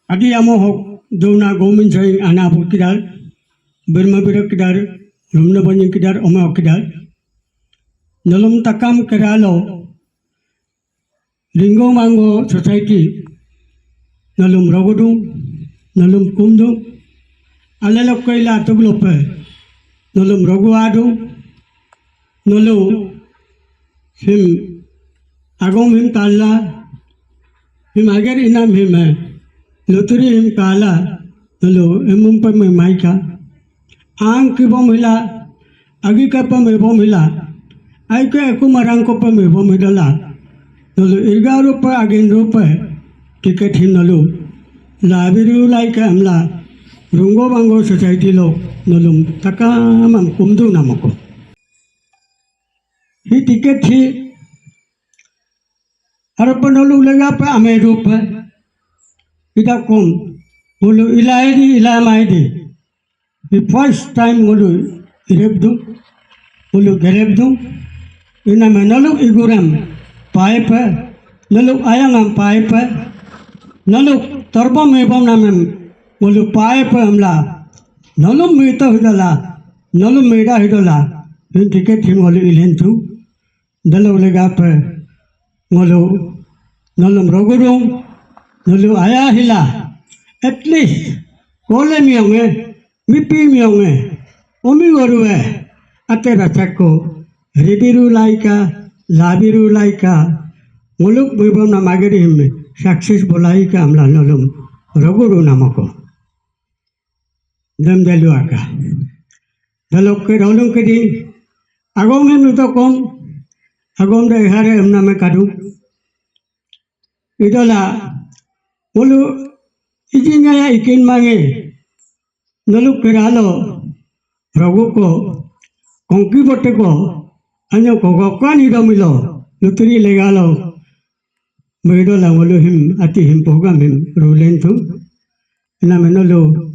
Adi amo hok dona gomin saying anabu kidal, Burma biro kidar, Lumna banyan kidar, Oma kidar. Nalum takam keralo, Ringo Mango Society, Nalum Rogodum, Nalum Kundum, Alalokaila Tuglope, Nalum Roguadu, Nolu, him, Agom him Kala, him Agar inam him, Luturi him Kala, Nolu, Emumpa me Maika, Ang Kibomila, Agikapa me Bomila, Aike Akumarankopa me Bomidala, Nolu Irgarupa again rupa, ticket him Nolu, Labiru like Amla, Rungo Bango Society lo, Nolum, Takamam Kumdu Namako. He ticket he Harapanolu Legapa Amerupa, Idakum, Mulu Ilaidi Ilamaidi. The first time Mulu Irebdu, Mulu Gerebdu, in a Manolu Iguram, Pipe, Nolu Ayangam Pipe, Nolu Turbo Mebom Namam, Mulu Pipe Amla, Nolu Mita Hidala, Nolu Meda Hidola, in ticket him Mulu Ilentu, Dalo Legapa, Mulu Nolum Rogurum, Nolu Ayahila, at least, Kolem Yonge. Mipi mionge, omi gorue, atera chako, ribiru laika, labiru laika, muluk bibam na magari himme, success bolaika amla nolum, roguru namako. Dam dalu aka. Dalok ke rolung ke di, agom hem utokom, agom da ihare amna me kadu. Idola, mulu ijinya ya ikin mange. Naluk keralo, ragu ko, kongki bote ko, anyo ko gokwan idomilo, luturi legalo, medola walu him ati him pogam him rulentu, na menolo,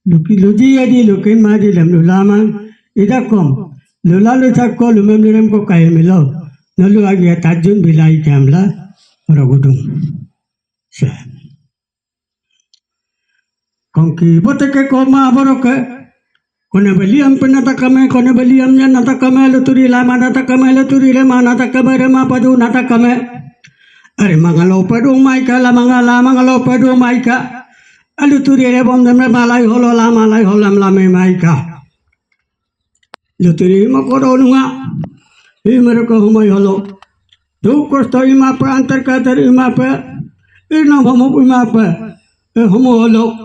luji adi lukin madi lam lulama, idakom, lulalu sakko lumemnirem ko kaya milo, nalu agi atajun bilai kamla, ragudung. Sa. Kongki bote ke koma aboroke, kone beliam penatakame, kone beliamnya natakame luturi lama natakame luturi lema natakame rema padu natakame. Are mangalo padu maika la mangalo padu maika. Aluturi lebom demre malai holo la malai holam la me maika. Luturi makoro nunga, imerko humai holo. Duk kosto ima pa antar kadar ima pa, irna homo ima pa, homo holo.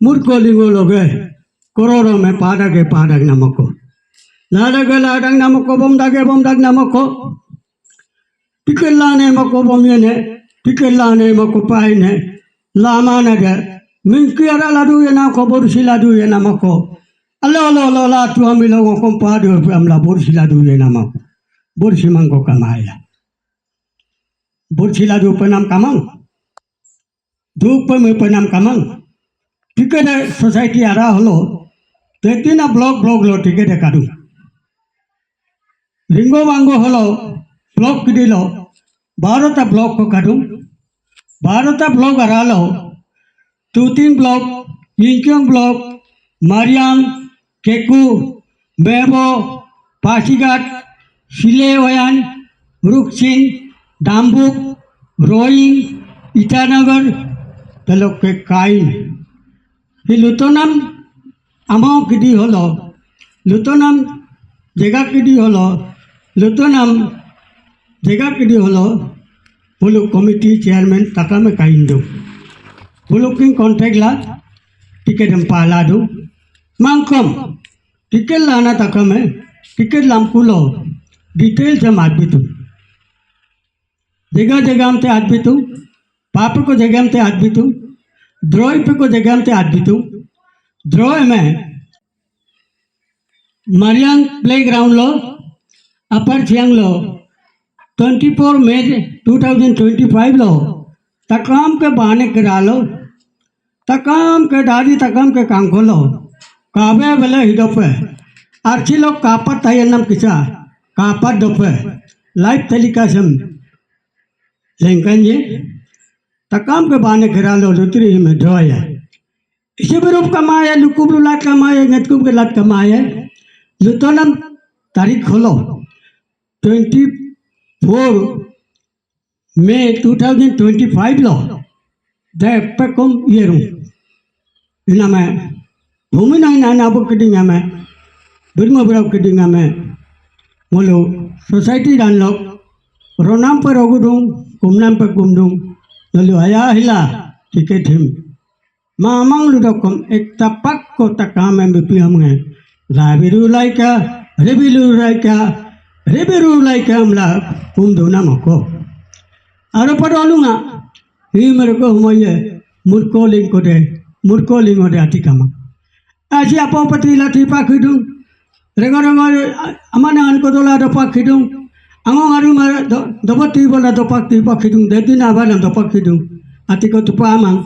Murkolingo loge, kororo me padage padag namako. Ladage ladang namako bomdag namako. Pikellane mako bomyene, pikellane mako paine, lama nage. Minkiara ladu yena ko borsi ladu yena mako. Alo la tu amilo ko kompadu amla borsi ladu yena mako. Borsi mango kamaya. Borsi ladu penam kamang. Dupe me penam kamang. Ticket society ara holo, tetina blog lo ticket kadu. Ringo Mango holo, blog kidilo, Bharata blog ko kadu. Bharata blog aralo, Tutin blog, Yinkyong blog, Mariam, Keku, Bebo, Pasigat, Silewayan, Ruksin, Dambuk, Rowing, Itanagar, Talok ke Kain. Lutonam amao kidi holo, lutonam jega kidi holo, lutonam jega kidi holo, pulu committee chairman takame kaindo. Pulu king contact la, ticket empala do, mangkom, ticket lana takame, ticket lampulo, details jam adbitu. Jega jegam te adbitu, papa ko jegam te adbitu. द्रोह पे को जगह ते आदमी तू द्रोह में मरियंग playground लो अपर थियांग लो 24 मई 2025 लो तकाम के बहाने करा लो तकाम के दादी तकाम के काम खोलो काबे बेले हिडोपे आर्ची लोग कापत ताये नाम किसा कापत दोपे लाइव टेलीकास्ट लेंकन ये तकाम के बाने करा लो लुतरी में जोया इसे बरूप कमाया लुकुब लात कमाया गतकुब के लात कमाया लुतोलम तारीख खोलो 24 May 2025 लो दे पेकुम येरू इना में भूमि नहीं ना नाबुक किडिंगा में बिरमो बराव किडिंगा में मोलो सोसाइटी डान लो रोनाम पर ओगुडूं कुमनाम पर कुमडूं नलु आया हिला टिकेट हिम मामंग लुडोकम एक तपक को तकाम में बिपियम है लाबिरू लाइका रेबिरू लाइका हमला कुमडूं ना मको आरो पर ओलुंगा ही मेरे को हुमाये मुर्को लिंग दे आती कमा ऐसी आपो पति लाठी पाखिडूं रेगो अमाने अन को दोला दो पाखिडूं अंगों आरु मार दोपती बोला दो पाखिडूं देती ना बाला दो पाखिडूं आती को तुपा आमंग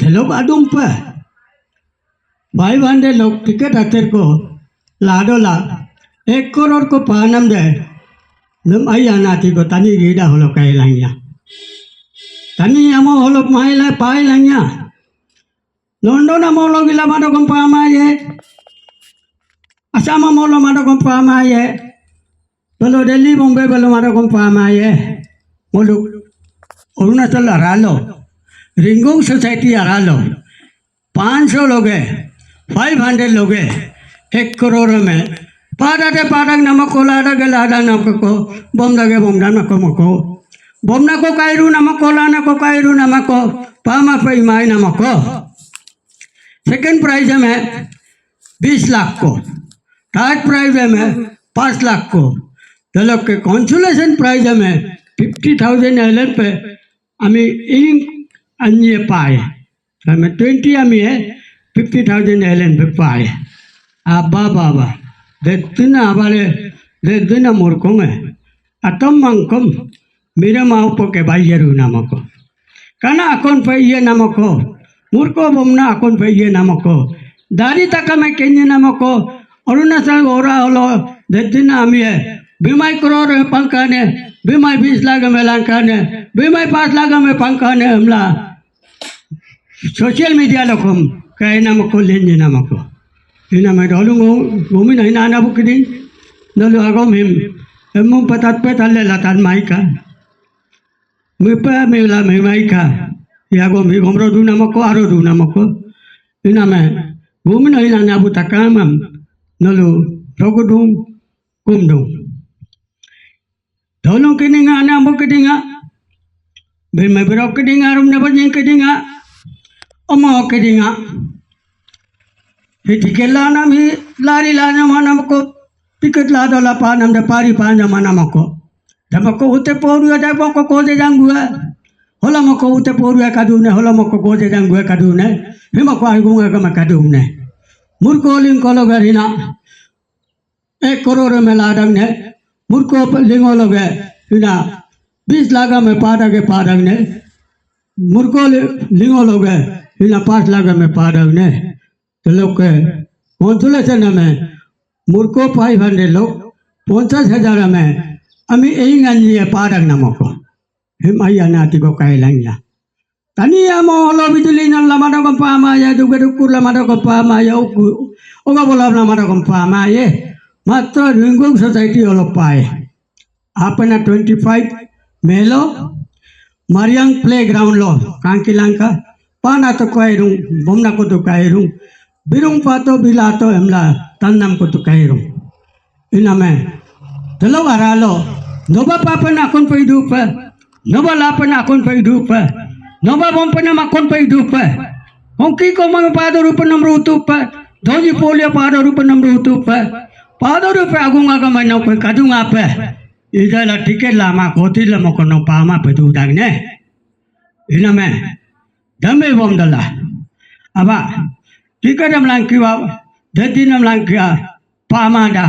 लोग आदुम पे 500 लोग टिकट आते को लाडोला 1 करोड़ को पानम दे नम आया नाती को तनी गीडा होलो कहे लाइया तनी अमो होलो माइला पाए लाइया लंडन मोलो गिला माडो कम पामाये असम मोलो माडो कम पामाये बोलो दिल्ली बॉम्बे बोलो माडो कम पामाये मोलो अरुणाचल हरालो रिंगोंग सोसाइटी हरालो 500 लोग है 500 लोग है 1 करोड़ में पारक नमको लाडगे लाडा नमको बोमदगे बोमदा नमको बोमना को कायरू नमको लाना को कायरू नमको पामा पे माई नमको सेकंड प्राइज में 20 लाख को थर्ड प्राइज में 5 लाख को तो लोग के कॉन्सुलेशन प्राइज में 50,000 एलन पे हमें इंग अन्य पाए हमें 20 हमें 50,000 एलन पे पाए आबा बाबा देखना हमारे देखना मूर्खों में अतम मंकम मेरे माँ को के भाई ये रू नमको कहना अकौन पे ये नमको मूर्खो बोमना अकौन पे ये नमको दारी तक में केन्य नमको अरुणाचल गोरा होलो देखना हमें बीमाई करोड़ पंखाने बीमाई 20 लाख में लंकाने बीमाई 5 लाख में पंखाने हमला सोशल मीडिया लोगों कहे नमको लेंगे नमको ina mai dolungo bumi na ina na bukidin nolu agom him emu patat petalle latan maika mipa mela me maika yago mi gomro du namako aro du namako ina me bumi na ina na butakamam nolu rogudum kumdum dolung kininga na bukidinga be me bro kidinga rum na bajing kidinga omo kidinga Hitikelana mi lari lana mana mako tiket la dola pa nam de pari pa mana mako damako ute poru ada mako ko de jangua hola mako ute poru kadune hola mako ko de jangua kadune himako agunga kama kadune murko ling kolo garina 1 crore में लाडंग ने मुर्को लिंगो लोगे बिना 20 लाख में पाडंग ने मुर्को लिंगो लोगे बिना 5 लाख में पाडंग ने तो लोग के कॉन्सुलेशन में मुर्को 500 लोग 50,000 में अमी यही गंजी पारक नमको हिम आया नाती को कहे लंगिया तनिया मोहलो बिजली न लमाडो को पामाया दुगे दुकुर लमाडो को पामाया ओगा बोला लमाडो को पामाये मात्र रिंगोंग सोसाइटी होलो पाए आपना 25 मेलो मरियंग प्लेग्राउंड लो कांकिलांका पाना तो कहेरूं बोमना को तो कहेरूं बिरुंग पातो बिलातो हमला तन्नम को तो कहेरूं इना में चलो हरालो नोबा पापन अकोन पे धूप नोबा लापन अकोन पे धूप नोबा बोमपन अकोन पे धूप होंकी को मंग पादो रूप नम्र उतुप धोजी पोलियो पादो रूप नम्र उतुप पादो रूप आगुंगा का मैं नौ पे कदूंगा पे इधर टिकट लामा कोती लमो को नो पामा पे दूध आगने इना में दमे बोम दला अब टिकट हम लांकी वा धती नम लांकिया पामाडा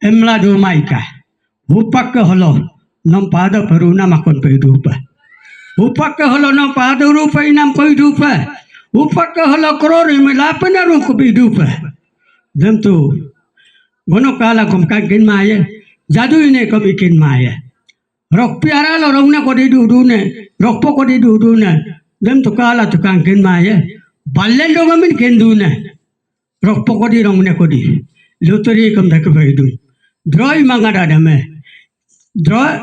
एमला दो माइका उपक हलो नम पाद परुना मकन पे धूप उपक हलो नम पाद रूप इनाम कोई धूप उपक हलो करोड़ में लापना रूप भी धूप जम तो गोनो काला कुम का किन माये जादू ने कभी किन माये Rok piara lo rong na ko di du ne. Rok po ko di du ne. Dem to kala to kan ken ma ye. Ballen do gamin ken du ne. Rok po ko di rong ne ko di. Luteri kam dak bai du. Droi mangada dame. Droi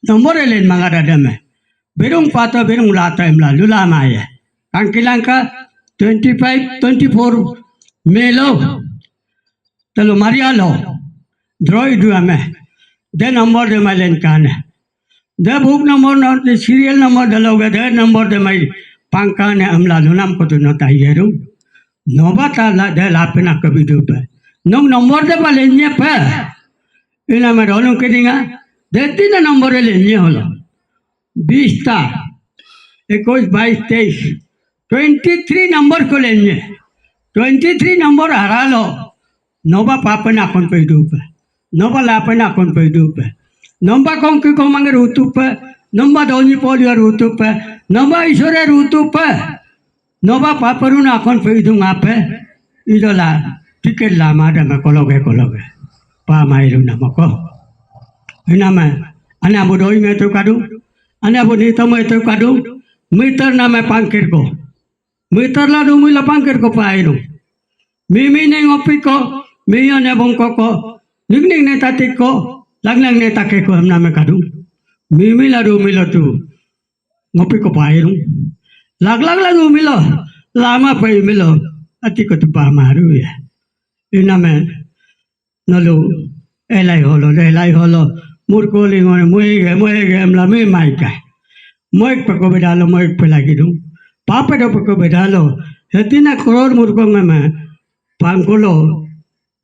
nomor elen mangada dame. Berung pata berung lata imla lula ma ye. Kan kilangka 25 24 Melo. Telo Maria lo. Droi du ame. De nomor de malen kan. The book number, the serial number, the log, the number, the my pankan, amla, lunam, kotu not a yeru. Nobata la de lapena kabidupa. No number the balenya pa. In a madonna kiddinga, that did a number in Yolo. Bista. It goes by stage. 23 number kolenye. 23 number haralo. Nova papana conpedupa. Nova lapena conpedupa. Nomba kongki komang rutupa, nomba doni polio rutupa, nomba isore rutupa, nomba paparuna kon peidung apa, idola tiket lama dama kologe, pa mairu namako. Inama, ana budoi metu kadu, ana budita metu kadu, meter nama pangkir ko, meter la dumi la pangkir ko pairu. Mimi neng opiko, miya ne bongko ko, ning ne tatiko. Lang ne take ko hamna me kadu mimi la do milo tu ngopi ko pairu lag la do milo lama pai milo ati ko tu pa maru ya ina me nalo elai holo murko li ngone moege amla me mai kai moek pa ko bedalo moek pa lagi du papa do pa ko bedalo hetina crore murko me pangkolo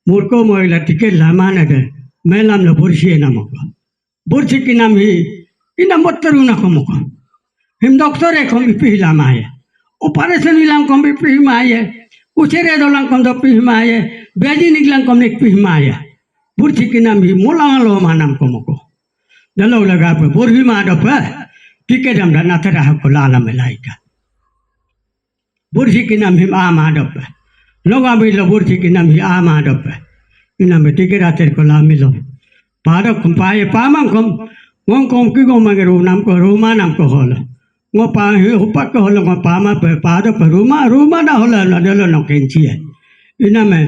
murko moela tiket lama na de Melam la bursi namako. Bursi ki nam hi ina mottaru na komoko. Him doctor e kom pihila maye. Operation ilam kom pihimaye. Uchere dolang kom do pihimaye. Beji niklang kom nik pihimaye. Bursi ki nam hi mulang lo manam komoko. Dalo laga pa burhi ma do pa. Tiket dam da natara ha ko lala melaika. Bursi ki nam hi ama do pa. Loga bi lo bursi ki nam hi ama do pa. Ina me tiket ater ko la milo. Pada kumpaye pamang kom ngong kom ki kom mangeru nam ko ruma nam ko hola. Ngo pa hi upak ko hola ngo pama pe pada pe ruma na hola na delo no kenchi hai. Ina me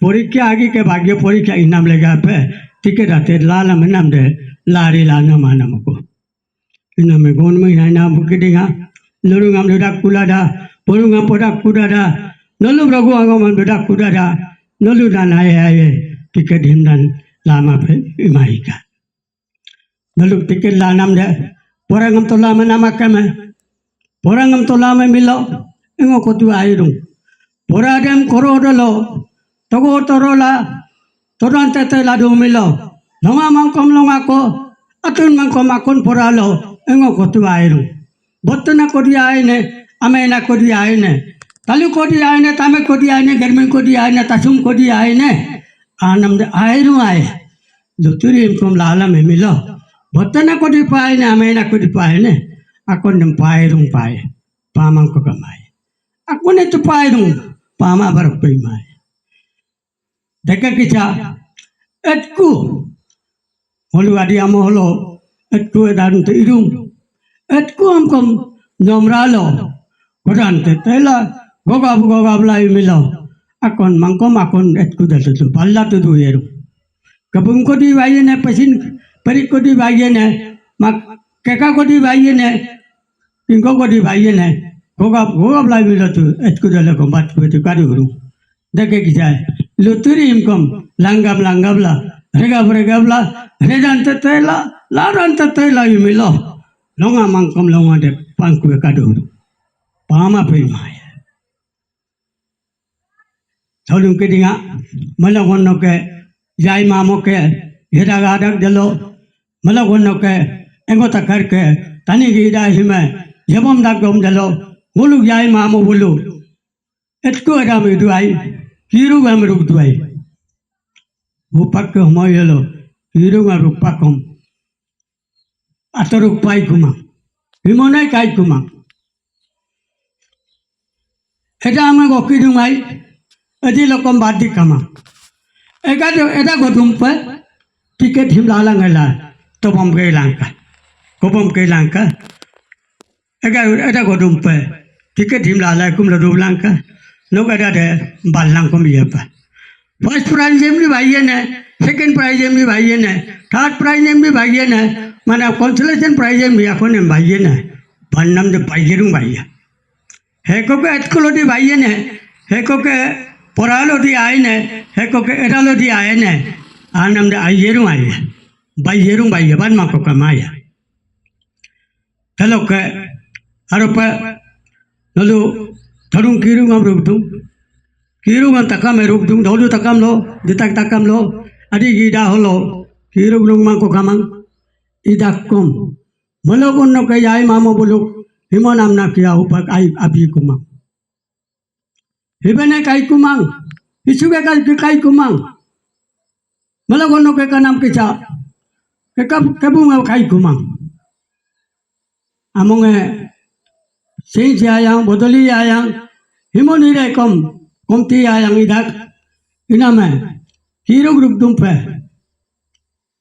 porikya agi ke bhagya porikya inam lega pe tiket ater la la menam de lari la na manam ko. Ina me gon mai na bukidinga lurungam dudak kulada porungam podak kudada nolu ragu angam dudak kudada nolu dan ay tiket himdan lama pe imaika. Naluk tiket lanam de porangam to lama nama kame porangam to lama milo engo kotu airung poradem korodolo togo torola torante te ladu milo longa mangkom longa ko atun mangkom akon poralo engo kotu airung bottuna kodi aine amena kodi aine talu kodi aine tame kodi aine germen kodi aine tasum kodi aine anam de airu ai luturi kom lala me milo botana ko di pai ne amena ko di pai ne akon nem pai rung pai pamang ko kamai akon ne tu pai rung pama bar pai mai deka kicha etku holu adi amo holo etku edan te irung etku kom nomralo kodan te tela gogab lai milo akon mangkom akon etku datu tu palla tu du yeru kapung ko di baye ne pasin parik ko di baye ne mak keka ko di baye ne ingko ko di baye ne gogab lai milo tu etku dale ko bat ko tu kadu guru deke kijai luturi imkom langab la regab la redan tetela laran tetela milo longa mangkom longa de pangku kadu guru pama pe mai Tolong kedinga malagon no ke jai mamo ke hera gadak delo malagon no ke engota kar ke tani gida hime jabom dak gom delo mulu jai mamo bulu etko adam duai hiru gam ruk duai upak ke moyelo hiru gam rupakom atoruk pai kuma himonai kai kuma eta ame gokidungai Adi lokom badi kama. Eka godumpa tiket him lala ngala to bom gay langka. Kopom ke langka. Ada godum pe. Tiket him lala kum la do langka. No ada de balang kum ye pa. First prize em bhi bhaiye ne, second prize em bhi bhaiye ne, third prize em bhi bhaiye ne, mana consolation prize em bhi akon em bhaiye ne. Bannam de bhaiyerum bhaiya. Heko ke atkolodi bhaiye ne, heko ke poralodi aye ne, heko ke eralodi aye ne. Anam de ayerum aye. Bhaiyerum bhaiya ban ma ko kamaya. Hello ke aropa lalu tharung kiru ngam rubtum. Kiru ngam takam rubtum dolu takam lo ditak takam lo adi gida holo kiru ngam ma ko kamang idakum malokon no ke ay mamo buluk himo namna kiya upak ay abi kumang hibene kai kumang isuge kai kumang malokon no ke kanam kicha ke kabunga kai kumang amonge sei ayang bodoli ayang himo nire komti ayang idak iname kiru grup dumpe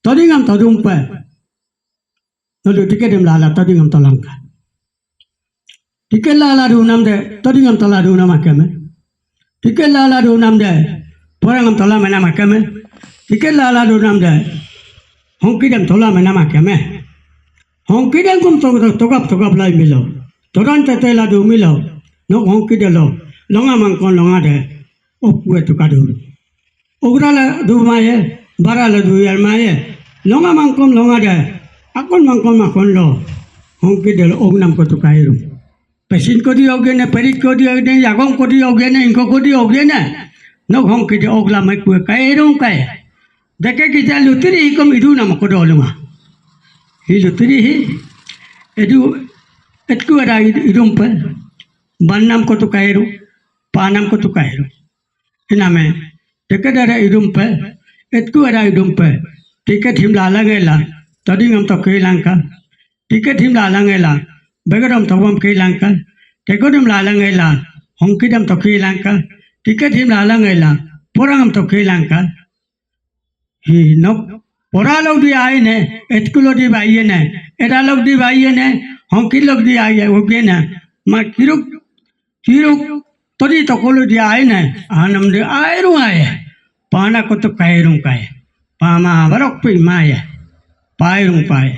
todingam todumpe lalu tiket dem lala todingam tolangka tiket lala runam de todingam tola runam akame tiket lala runam de porangam tola mena makame tiket lala runam de hongki dem tola mena makame hongki dem kum togap lai milo toran tete la du milo no hongki de lo longa mangkon longa de opwe tu kadur ugrala du maye barala du yar maye longa mangkon longa de akon mangkon makon lo hongki de lo ognam ko tu kairu pesin ko di ogene perit ko di ogene yagong ko di ogene inko ko di ogene no hongki de ogla mai ku kairu kai deke ki ja lutiri kom idu nam ko do luma hi lutiri hi edu etku ada idum pe bannam ko tu kairu panam ko tu kairu iname deke dara idum pe etku ada idum pe tiket him lala gela tadingam to Sri Lanka tiket him lala gela begadam tawam Sri Lanka tekodam lala gela hongkidam to Sri Lanka tiket him lala gela porangam to Sri Lanka hi no poralog di aye ne etkulo di baiye ne eralog di baiye ne hongkilog di aye ogena ma kiruk todi tokolo di aye ne anam de airu aye pana ko to kairum kai pama barok pi maye pairum pai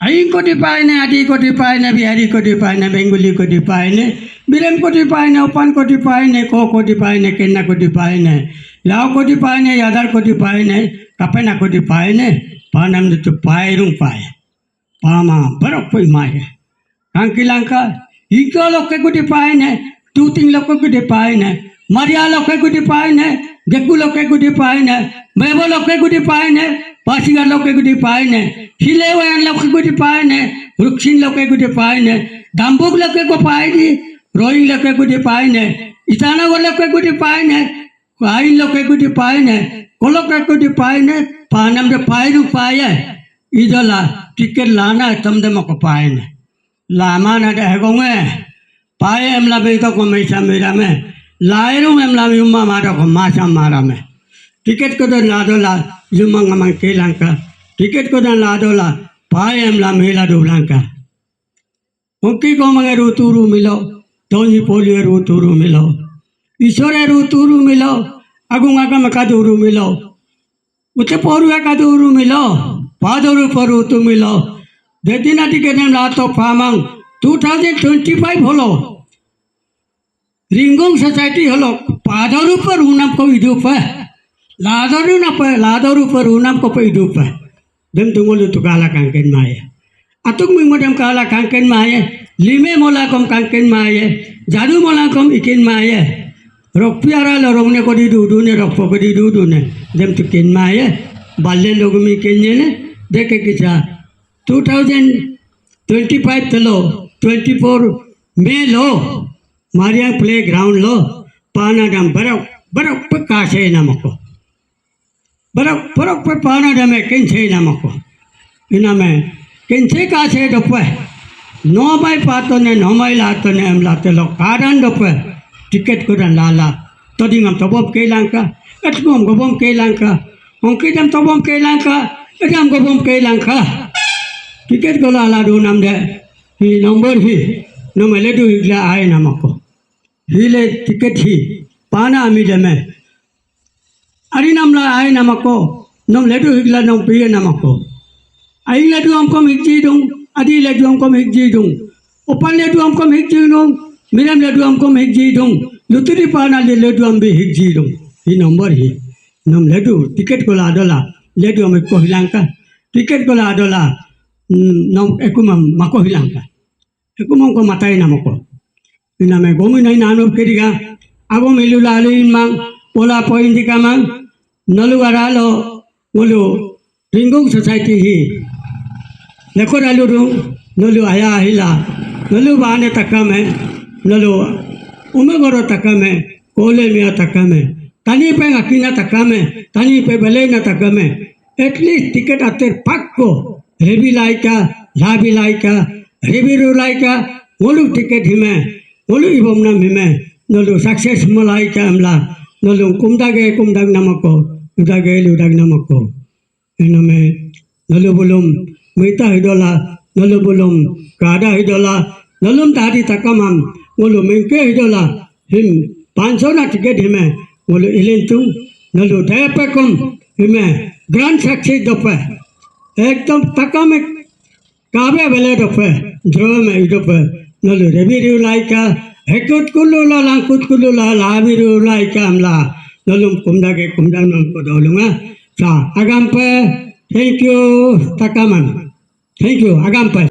aing ko di pai ne adi ko di pai ne bihari ko di pai ne bengali ko di pai ne birem ko di pai ne opan ko di pai ne ko di pai ne kenna ko di pai ne lao ko di pai ne yadar ko di pai ne kapena ko di pai ne panam de tu pairum pai pama barok pi maye Sri Lanka iko loke ko di pai ne tuting loke ko di pai ne Maria loke ko di pai ne Geku loke ko di pai ne Bebo loke ko di pai ne Pasigar loke ko di pai ne Hilewan loke ko di pai ne Rukshin loke ko di pai ne Dambuk loke ko pai di Roing loke ko di pai ne Itana loke ko di pai ne Kain loke ko di pai ne Kolok ko di pai ne Panam de pai ru pai Idola tiket lana tamde mako pai ne Lama na de hegonge pai emla beito ko meisa mera me lairu emla yumma mara ko masa mara me tiket ko dan ladola yumma ngamang Sri Lanka tiket ko dan ladola pai emla mela do Lanka Hongki ko mangeru turu milo toni polieru turu milo isoreru turu milo agung agam kaduru milo uche poru kaduru milo padoru poru tu milo Dedina tikenem lato pamang 2025 holo Ringong Society holo padaru per unam ko hidup ladaru per unam ko hidup dem tungol tu kala kangken maya atuk ming modem kala kangken maya lime mola kom kangken maya jadu mola kom ikin maya rok piara lo rogne ko di dudu ne rok ko di dudu ne dem tu ken maya balle log mi kenye ne deke kicha 2025 telo 24 May lo Maria playground lo panadam barok pakase namako barok panadam kenche namako iname kenche kase dope no mai pato ne no mai lato ne am lato lo karan dope tiket ko dan lala todingam tobom Sri Lanka etgom gobom Sri Lanka hongkidam tobom Sri Lanka edam gobom Sri Lanka tiket gola ala do nam de hi number hi no mele do igla ay namako hi le tiket hi pana ami deme ari namla ay namako nom le do igla nom piye namako ai le do amkom higji dong adi le do amkom higji dong opan le do amkom higji dong miram le do amkom higji dong luturi pana le do ambe higji dong hi number hi nom le do tiket gola adola le do ame ko hilangka tiket gola adola nom ekumam mako hilangka ekumam ko matai namako iname gomi nai nanu keriga abo melula alin mang pola point kamang nalu aralo ngolu ringong society hi lekor aluru nalu aya hila nalu bane takame nalu umegoro takame kole mia takame tani pe akina takame tani pe belena takame at least ticket ater pakko rebi laika labi laika rebiru laika ngolu ticket hime ngolu ibomna hime nolu success malaika amla nolu kumdag namako udag namako ename nolu bulum mita hidola nolu bulum kada hidola nolum tadi takamam ngolu mengke hidola him 500 na ticket hime ngolu ilentu nolu dayapakum hime grand success dope ekdom takame kabe bele dope drome dope nolu rebiru laika hekut kulula langkut kulula labiru laika amla nolum kumdag namko dolunga sa agampe thank you takaman thank you agampe